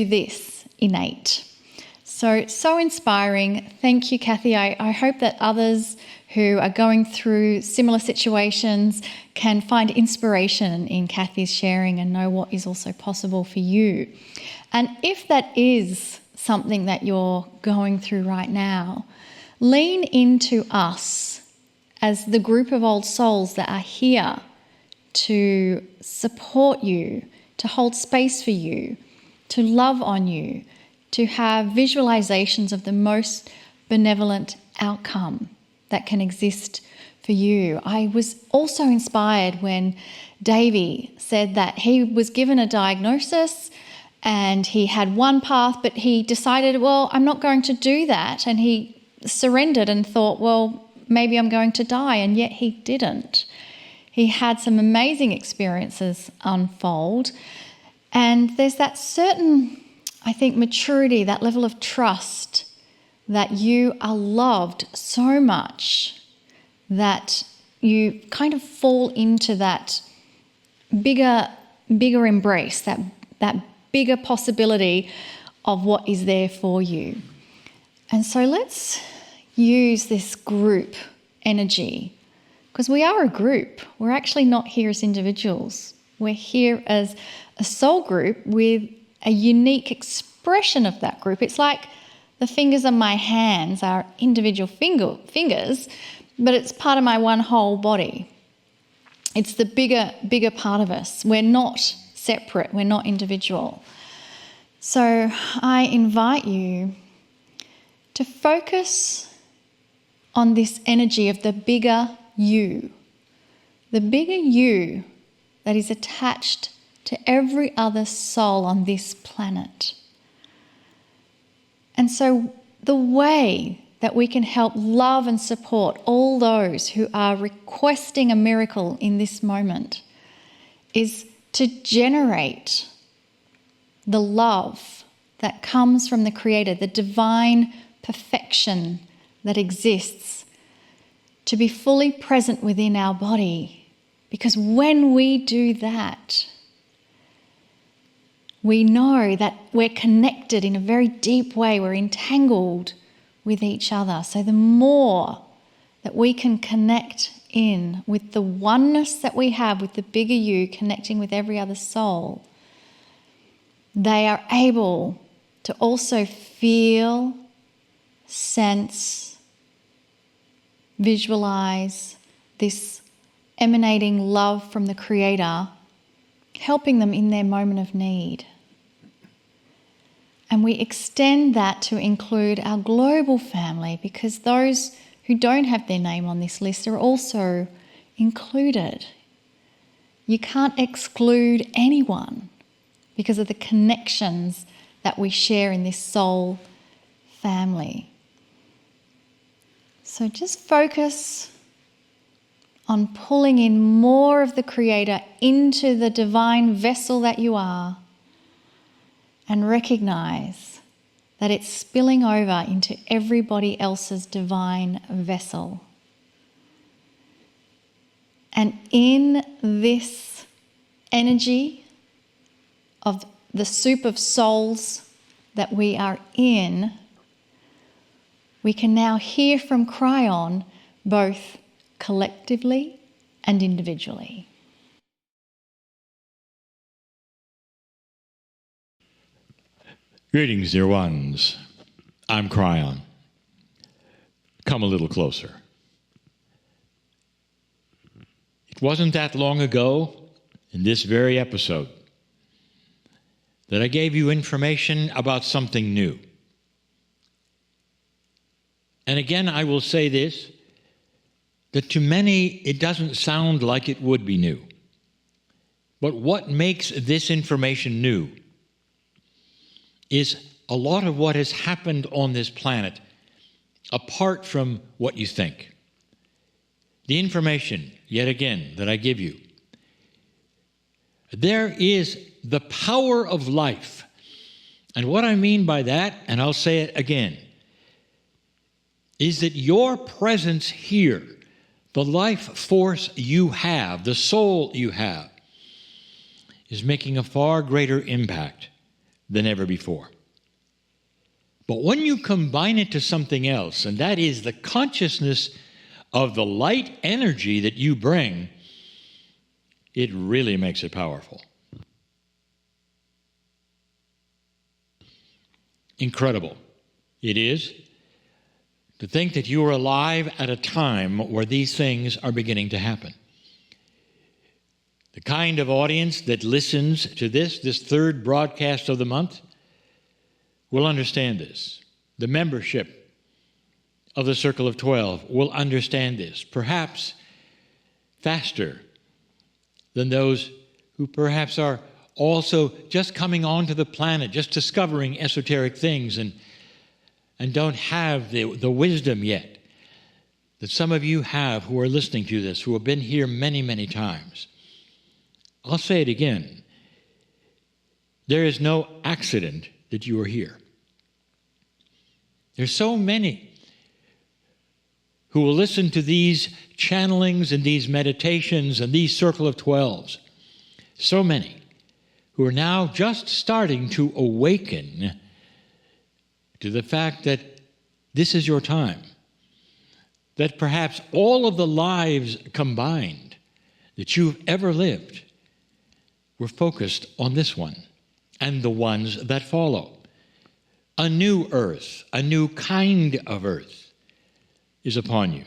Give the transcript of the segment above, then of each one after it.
this innate. So inspiring. Thank you, Kathy. I hope that others who are going through similar situations can find inspiration in Kathy's sharing and know what is also possible for you. And if that is something that you're going through right now, lean into us as the group of old souls that are here to support you, to hold space for you, to love on you, to have visualizations of the most benevolent outcome that can exist for you. I was also inspired when Davey said that he was given a diagnosis and he had one path, but he decided, well, I'm not going to do that. And he surrendered and thought, well, maybe I'm going to die. And yet he didn't. He had some amazing experiences unfold. And there's that certain, I think, maturity, that level of trust that you are loved so much that you kind of fall into that bigger embrace, that bigger possibility of what is there for you. And so let's use this group energy, because we are a group. We're actually not here as individuals. We're here as a soul group with a unique expression of that group. It's like the fingers on my hands are individual fingers, but it's part of my one whole body. It's the bigger part of us. We're not separate. We're not individual. So I invite you to focus on this energy of the bigger you that is attached to every other soul on this planet. And so the way that we can help love and support all those who are requesting a miracle in this moment is to generate the love that comes from the Creator, the divine perfection that exists, to be fully present within our body. Because when we do that, we know that we're connected in a very deep way. We're entangled with each other. So the more that we can connect in with the oneness that we have with the bigger you, connecting with every other soul, they are able to also feel, sense, visualize this emanating love from the Creator, helping them in their moment of need. And we extend that to include our global family, because those who don't have their name on this list are also included. You can't exclude anyone because of the connections that we share in this soul family. So just focus on pulling in more of the Creator into the divine vessel that you are, and recognize that it's spilling over into everybody else's divine vessel. And in this energy of the soup of souls that we are in, we can now hear from Kryon both collectively and individually. Greetings, dear ones. I'm Kryon. Come a little closer. It wasn't that long ago, in this very episode, that I gave you information about something new. And again, I will say this, that to many it doesn't sound like it would be new. But what makes this information new is a lot of what has happened on this planet apart from what you think. The information, yet again, that I give you. There is the power of life. And what I mean by that, and I'll say it again, is that your presence here, the life force you have, the soul you have, is making a far greater impact than ever before. But when you combine it to something else, and that is the consciousness of the light energy that you bring, it really makes it powerful. Incredible it is to think that you are alive at a time where these things are beginning to happen. The kind of audience that listens to this third broadcast of the month, will understand this. The membership of the Circle of 12 will understand this, perhaps faster than those who perhaps are also just coming onto the planet, just discovering esoteric things and don't have the wisdom yet that some of you have who are listening to this, who have been here many, many times. I'll say it again. There is no accident that you are here. There's so many who will listen to these channelings and these meditations and these Circle of 12s. So many who are now just starting to awaken to the fact that this is your time. That perhaps all of the lives combined that you've ever lived were focused on this one and the ones that follow. A new earth, a new kind of earth is upon you.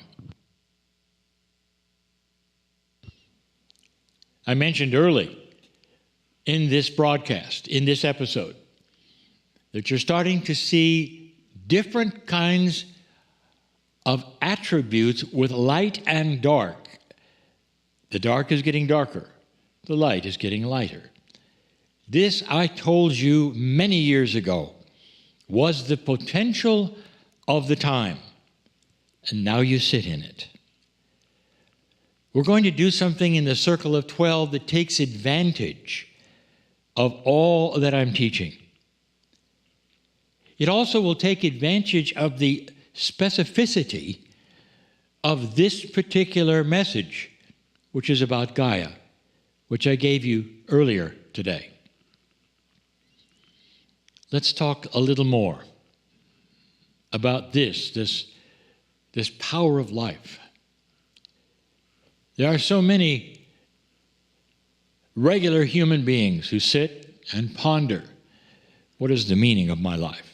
I mentioned early in this broadcast, in this episode, that you're starting to see different kinds of attributes with light and dark. The dark is getting darker. The light is getting lighter. This, I told you many years ago, was the potential of the time. And now you sit in it. We're going to do something in the Circle of 12 that takes advantage of all that I'm teaching. It also will take advantage of the specificity of this particular message, which is about Gaia, which I gave you earlier today. Let's talk a little more about this power of life. There are so many regular human beings who sit and ponder, what is the meaning of my life?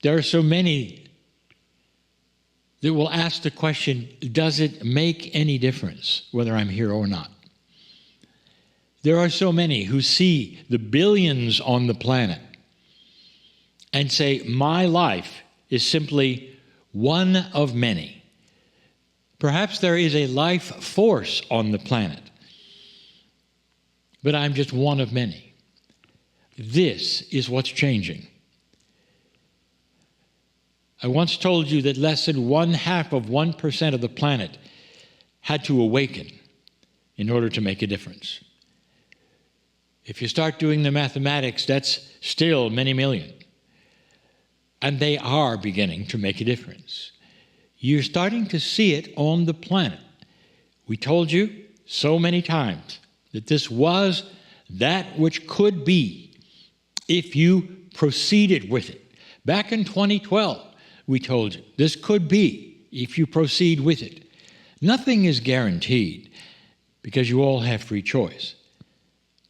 There are so many that will ask the question, does it make any difference whether I'm here or not? There are so many who see the billions on the planet and say, my life is simply one of many. Perhaps there is a life force on the planet, but I'm just one of many. This is what's changing. I once told you that less than 0.5% of the planet had to awaken in order to make a difference. If you start doing the mathematics, that's still many million. And they are beginning to make a difference. You're starting to see it on the planet. We told you so many times that this was that which could be if you proceeded with it. Back in 2012, we told you this could be if you proceed with it. Nothing is guaranteed because you all have free choice.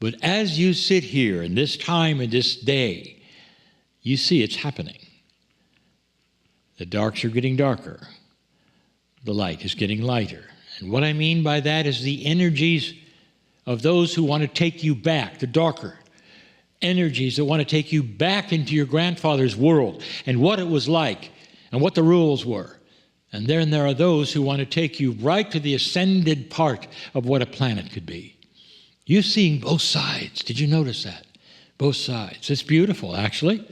But as you sit here in this time and this day, you see it's happening. The darks are getting darker. The light is getting lighter. And what I mean by that is the energies of those who want to take you back, the darker energies that want to take you back into your grandfather's world and what it was like and what the rules were. And then there are those who want to take you right to the ascended part of what a planet could be. You're seeing both sides. Did you notice that? Both sides. It's beautiful, actually.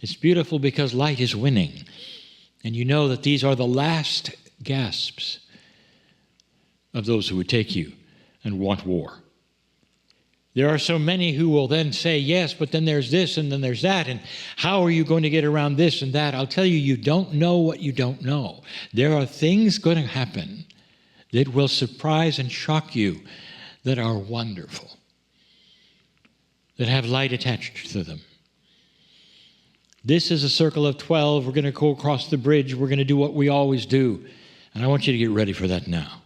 It's beautiful because light is winning. And you know that these are the last gasps of those who would take you and want war. There are so many who will then say, yes, but then there's this and then there's that, and how are you going to get around this and that? I'll tell you, you don't know what you don't know. There are things going to happen that will surprise and shock you that are wonderful. that have light attached to them. This is a circle of 12. We're going to go across the bridge. We're going to do what we always do. And I want you to get ready for that now.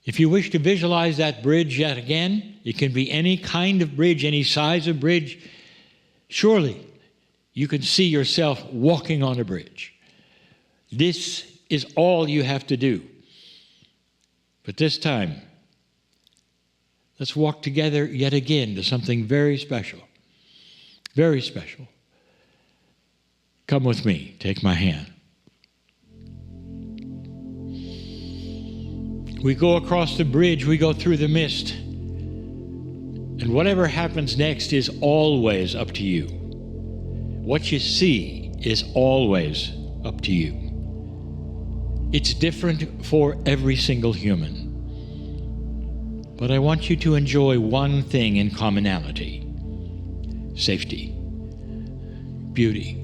If you wish to visualize that bridge yet again, it can be any kind of bridge, any size of bridge. Surely you can see yourself walking on a bridge. This is all you have to do. But this time, let's walk together yet again to something very special. Very special. Come with me. Take my hand. We go across the bridge. We go through the mist. And whatever happens next is always up to you. What you see is always up to you. It's different for every single human. But I want you to enjoy one thing in commonality: safety, beauty,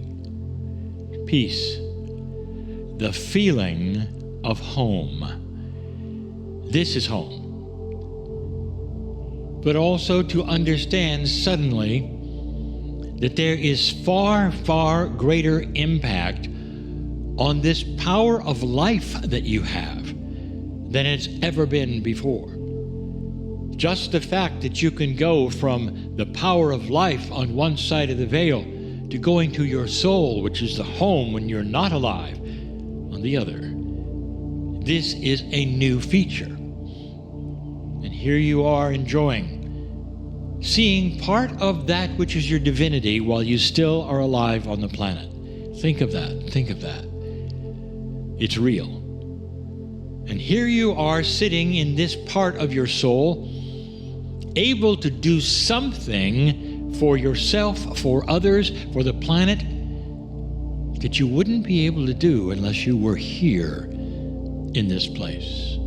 peace, the feeling of home. This is home. But also to understand suddenly that there is far, far greater impact on this power of life that you have than it's ever been before. Just the fact that you can go from the power of life on one side of the veil to going to your soul, which is the home when you're not alive, on the other. This is a new feature. And here you are enjoying, seeing part of that which is your divinity while you still are alive on the planet. Think of that. Think of that. It's real. And here you are sitting in this part of your soul, able to do something for yourself, for others, for the planet, that you wouldn't be able to do unless you were here in this place.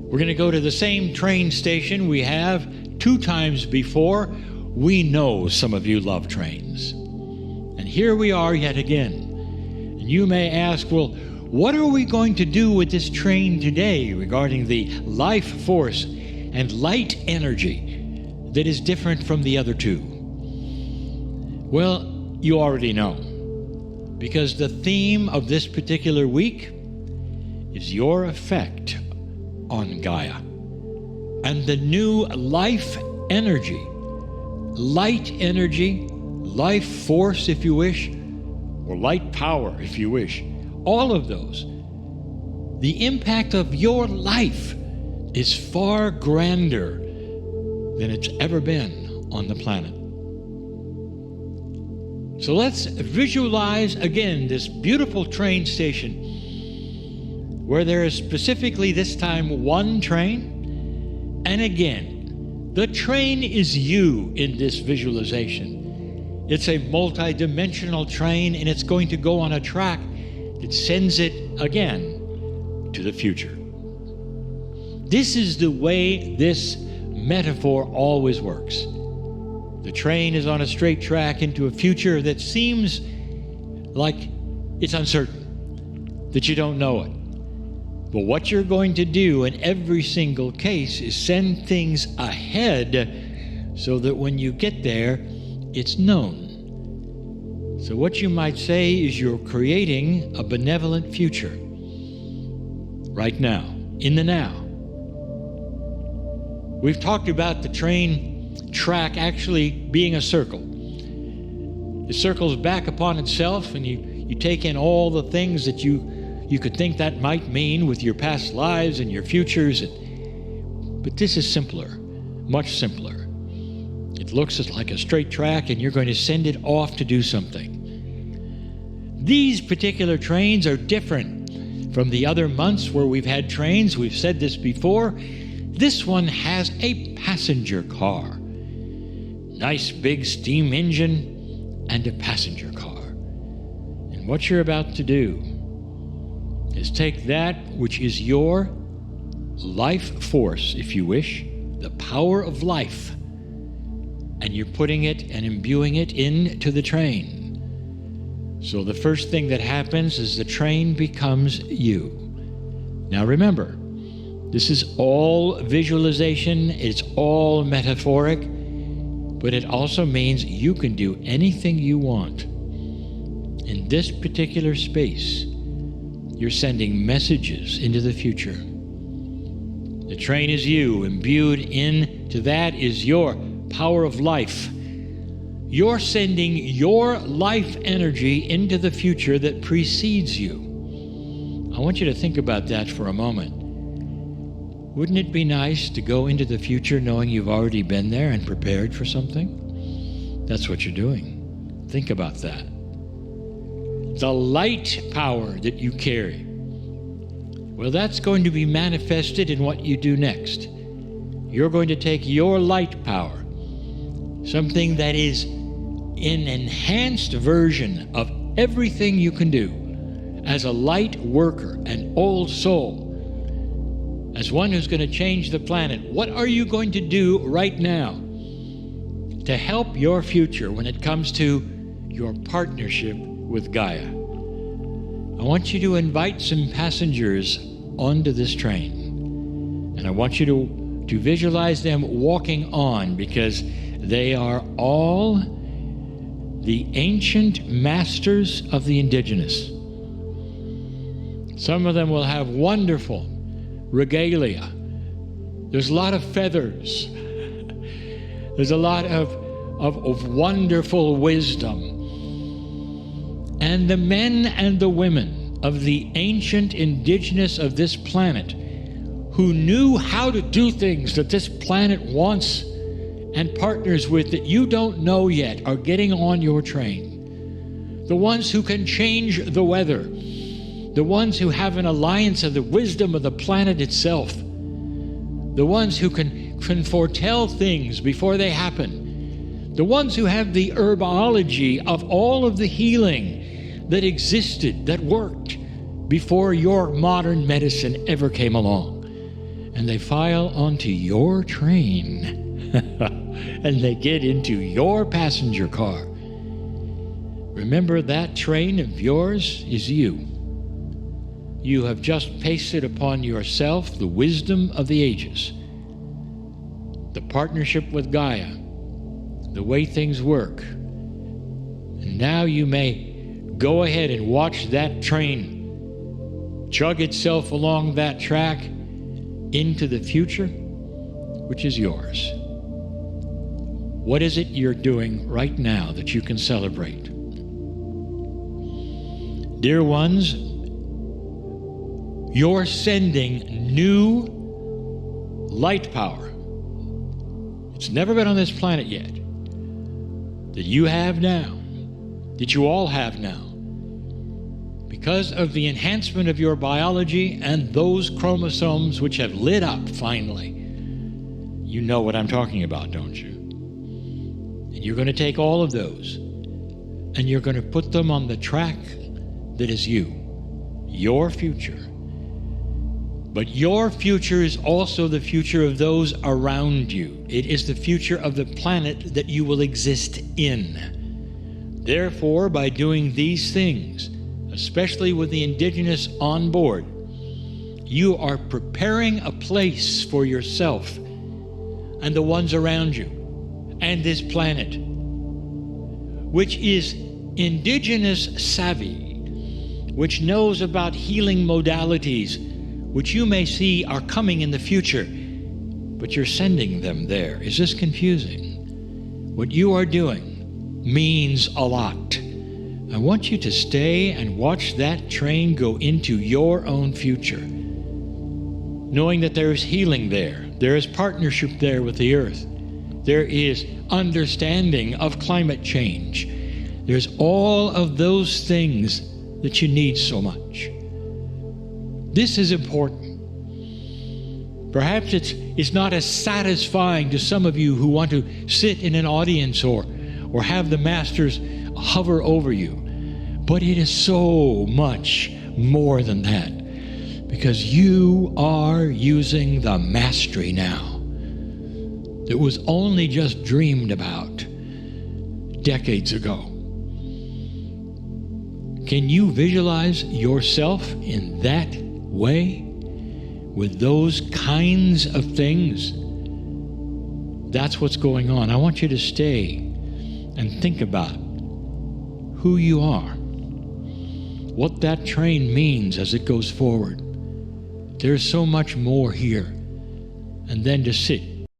We're going to go to the same train station we have 2 times before. We know some of you love trains. And here we are yet again. And you may ask, well, what are we going to do with this train today regarding the life force and light energy that is different from the other 2? Well, you already know, because the theme of this particular week is your effect on Gaia and the new life energy, light energy, life force if you wish, or light power if you wish, all of those. The impact of your life is far grander than it's ever been on the planet. So let's visualize again this beautiful train station where there is specifically this time 1 train. And again, the train is you in this visualization. It's a multi-dimensional train, and it's going to go on a track that sends it again to the future. This is the way this metaphor always works. The train is on a straight track into a future that seems like it's uncertain, that you don't know it. But what you're going to do in every single case is send things ahead so that when you get there, it's known. So what you might say is you're creating a benevolent future right now, in the now. We've talked about the train track actually being a circle. It circles back upon itself, and you take in all the things that you could think that might mean with your past lives and your futures. But this is simpler, much simpler. It looks like a straight track, and you're going to send it off to do something. These particular trains are different from the other months where we've had trains. We've said this before. This one has a passenger car. Nice big steam engine and a passenger car. And what you're about to do is take that which is your life force, if you wish, the power of life, and you're putting it and imbuing it into the train. So the first thing that happens is the train becomes you. Now remember, This is all visualization. It's all metaphoric. But it also means you can do anything you want. In this particular space, you're sending messages into the future. The train is you. Imbued into that is your power of life. You're sending your life energy into the future that precedes you. I want you to think about that for a moment. Wouldn't it be nice to go into the future knowing you've already been there and prepared for something? That's what you're doing. Think about that. The light power that you carry, well, that's going to be manifested in what you do next. You're going to take your light power, something that is an enhanced version of everything you can do as a light worker, an old soul, as one who's going to change the planet. What are you going to do right now to help your future when it comes to your partnership with Gaia? I want you to invite some passengers onto this train, and I want you to visualize them walking on, because they are all the ancient masters of the Indigenous. Some of them will have wonderful regalia. There's a lot of feathers. There's a lot of wonderful wisdom. And the men and the women of the ancient Indigenous of this planet, who knew how to do things that this planet wants and partners with that you don't know yet, are getting on your train. The ones who can change the weather, the ones who have an alliance of the wisdom of the planet itself, the ones who can foretell things before they happen, the ones who have the herbology of all of the healing that existed, that worked before your modern medicine ever came along. And they file onto your train and they get into your passenger car. Remember, that train of yours is you. You have just pasted upon yourself the wisdom of the ages, the partnership with Gaia, the way things work. And now you may go ahead and watch that train chug itself along that track into the future, which is yours. What is it you're doing right now that you can celebrate? Dear ones, you're sending new light power. It's never been on this planet yet, that you have now, that you all have now, because of the enhancement of your biology and those chromosomes which have lit up finally. You know what I'm talking about, don't you? And you're going to take all of those and you're going to put them on the track that is you, your future. But your future is also the future of those around you. It is the future of the planet that you will exist in. Therefore, by doing these things, especially with the Indigenous on board, you are preparing a place for yourself and the ones around you and this planet, which is Indigenous savvy, which knows about healing modalities, which you may see are coming in the future, but you're sending them there. Is this confusing? What you are doing means a lot. I want you to stay and watch that train go into your own future, knowing that there is healing there. There is partnership there with the earth. There is understanding of climate change. There's all of those things that you need so much. This is important. Perhaps it's not as satisfying to some of you who want to sit in an audience or have the masters hover over you. But it is so much more than that, because you are using the mastery now that was only just dreamed about decades ago. Can you visualize yourself in that way? with those kinds of things, that's what's going on. I want you to stay and think about who you are, what that train means as it goes forward. There's so much more here. And then to sit